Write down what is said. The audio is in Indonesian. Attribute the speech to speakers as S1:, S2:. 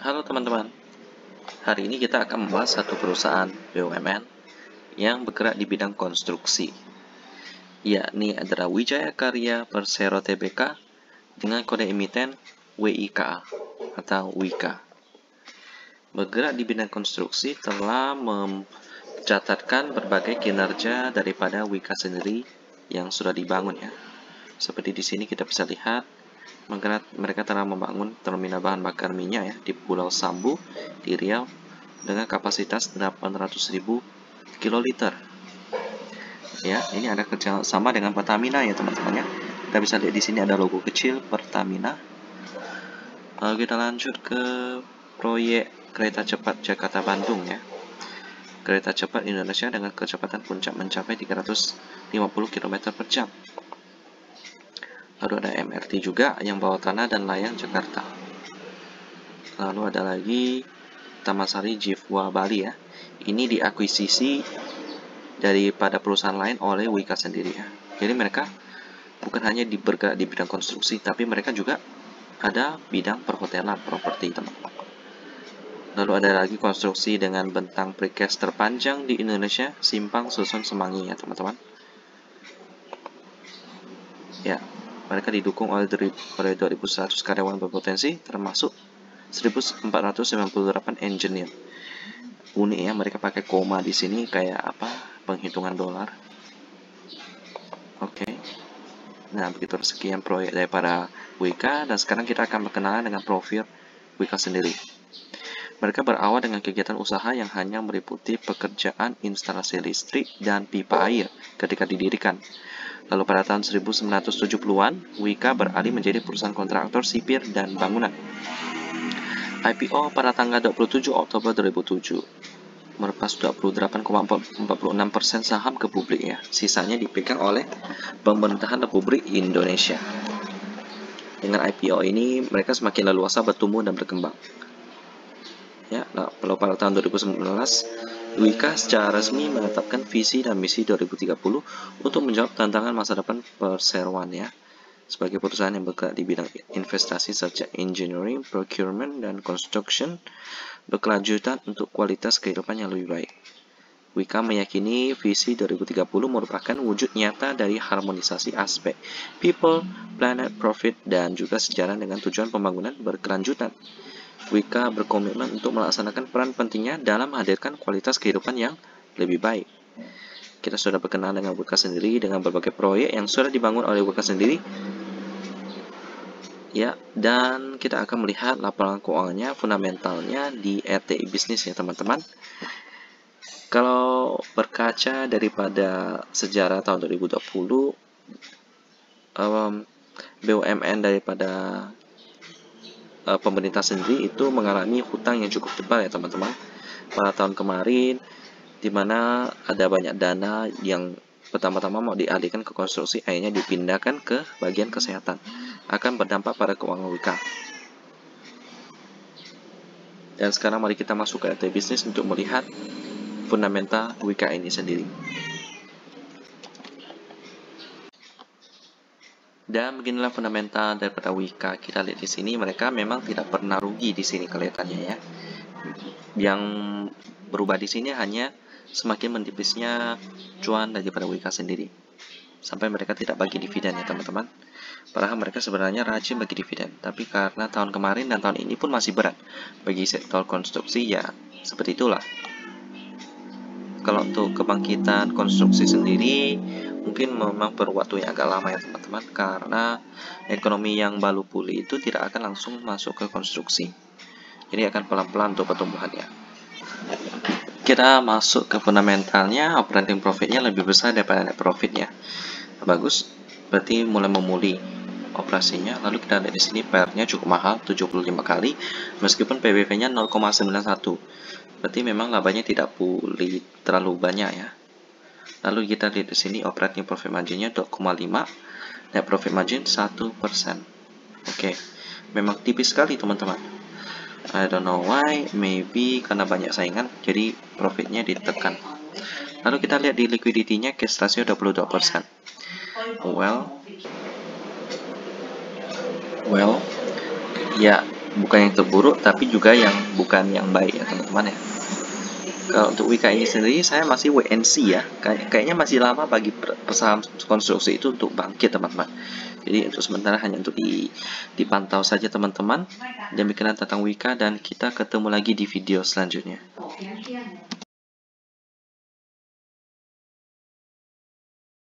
S1: Halo teman-teman, hari ini kita akan membahas satu perusahaan BUMN yang bergerak di bidang konstruksi, yakni adalah Wijaya Karya Persero Tbk dengan kode emiten WIKA atau WIKA. Bergerak di bidang konstruksi telah mencatatkan berbagai kinerja daripada WIKA sendiri yang sudah dibangun ya. Seperti di sini kita bisa lihat mereka telah membangun terminal bahan bakar minyak ya di Pulau Sambu di Riau dengan kapasitas 800.000 kiloliter. Ya, ini ada kerjasama dengan Pertamina ya teman-teman ya. Kita bisa lihat di sini ada logo kecil Pertamina. Lalu kita lanjut ke proyek kereta cepat Jakarta Bandung ya. Kereta cepat Indonesia dengan kecepatan puncak mencapai 350 km per jam. Lalu ada MRT juga yang bawah tanah dan layang Jakarta. Lalu ada lagi Taman Sari Jifwa Bali ya. Ini diakuisisi daripada perusahaan lain oleh WIKA sendiri ya. Jadi mereka bukan hanya bergerak di bidang konstruksi, tapi mereka juga ada bidang perhotelan, properti teman-teman. Lalu ada lagi konstruksi dengan bentang precast terpanjang di Indonesia, Simpang Susun Semanggi ya teman-teman. Ya, mereka didukung oleh 2.100 karyawan berpotensi, termasuk 1.498 engineer. Unik ya, mereka pakai koma di sini kayak apa? Penghitungan dolar. Oke. Nah, begitu sekian proyek daripada WIKA, dan sekarang kita akan berkenalan dengan profil WIKA sendiri. Mereka berawal dengan kegiatan usaha yang hanya meliputi pekerjaan instalasi listrik dan pipa air ketika didirikan. Lalu pada tahun 1970-an, WIKA beralih menjadi perusahaan kontraktor sipil dan bangunan. IPO pada tanggal 27 Oktober 2007. Melepas 28,46% saham ke publik ya. Sisanya dipegang oleh pemerintahan Republik Indonesia. Dengan IPO ini, mereka semakin leluasa bertumbuh dan berkembang. Ya, lalu pada tahun 2019, WIKA secara resmi menetapkan visi dan misi 2030 untuk menjawab tantangan masa depan perseroan ya. Sebagai perusahaan yang bergerak di bidang investasi serta engineering, procurement, dan construction, berkelanjutan untuk kualitas kehidupan yang lebih baik. WIKA meyakini visi 2030 merupakan wujud nyata dari harmonisasi aspek people, planet, profit, dan juga sejalan dengan tujuan pembangunan berkelanjutan. WIKA berkomitmen untuk melaksanakan peran pentingnya dalam menghadirkan kualitas kehidupan yang lebih baik. Kita sudah berkenal dengan WIKA sendiri dengan berbagai proyek yang sudah dibangun oleh WIKA sendiri. Ya, dan kita akan melihat laporan keuangannya, fundamentalnya di RTI Bisnis ya teman-teman. Kalau berkaca daripada sejarah tahun 2020, BUMN daripada pemerintah sendiri itu mengalami hutang yang cukup tebal ya teman-teman. Pada tahun kemarin, di mana ada banyak dana yang pertama-tama mau dialihkan ke konstruksi, akhirnya dipindahkan ke bagian kesehatan, akan berdampak pada keuangan WIKA. Dan sekarang mari kita masuk ke RT Bisnis untuk melihat fundamental WIKA ini sendiri. Dan beginilah fundamental daripada WIKA. Kita lihat di sini mereka memang tidak pernah rugi di sini kelihatannya ya. Yang berubah di sini hanya semakin menipisnya cuan daripada WIKA sendiri. Sampai mereka tidak bagi dividen ya teman-teman. Padahal mereka sebenarnya rajin bagi dividen, tapi karena tahun kemarin dan tahun ini pun masih berat bagi sektor konstruksi ya seperti itulah. Kalau untuk kebangkitan konstruksi sendiri mungkin memang perlu waktu yang agak lama ya teman-teman, karena ekonomi yang baru pulih itu tidak akan langsung masuk ke konstruksi. Jadi akan pelan-pelan untuk pertumbuhannya. Kita masuk ke fundamentalnya, operating profitnya lebih besar daripada net profitnya. Bagus, berarti mulai memulih operasinya. Lalu kita lihat di sini PR-nya cukup mahal, 75 kali, meskipun PBV-nya 0,91. Berarti memang labanya tidak pulih terlalu banyak ya. Lalu kita lihat di sini operating profit margin-nya 2,5, net profit margin 1%. Oke, memang tipis sekali teman-teman. I don't know why, maybe karena banyak saingan, jadi profitnya ditekan. Lalu kita lihat di liquidity-nya, cash ratio 22%. Well, ya bukan yang terburuk, tapi juga yang bukan yang baik ya teman-teman ya. Kalau untuk Wika ini sendiri saya masih wait and see ya. Kayaknya masih lama bagi saham konstruksi itu untuk bangkit teman-teman. Jadi untuk sementara hanya untuk dipantau saja teman-teman. Demikian tentang Wika dan kita ketemu lagi di video selanjutnya.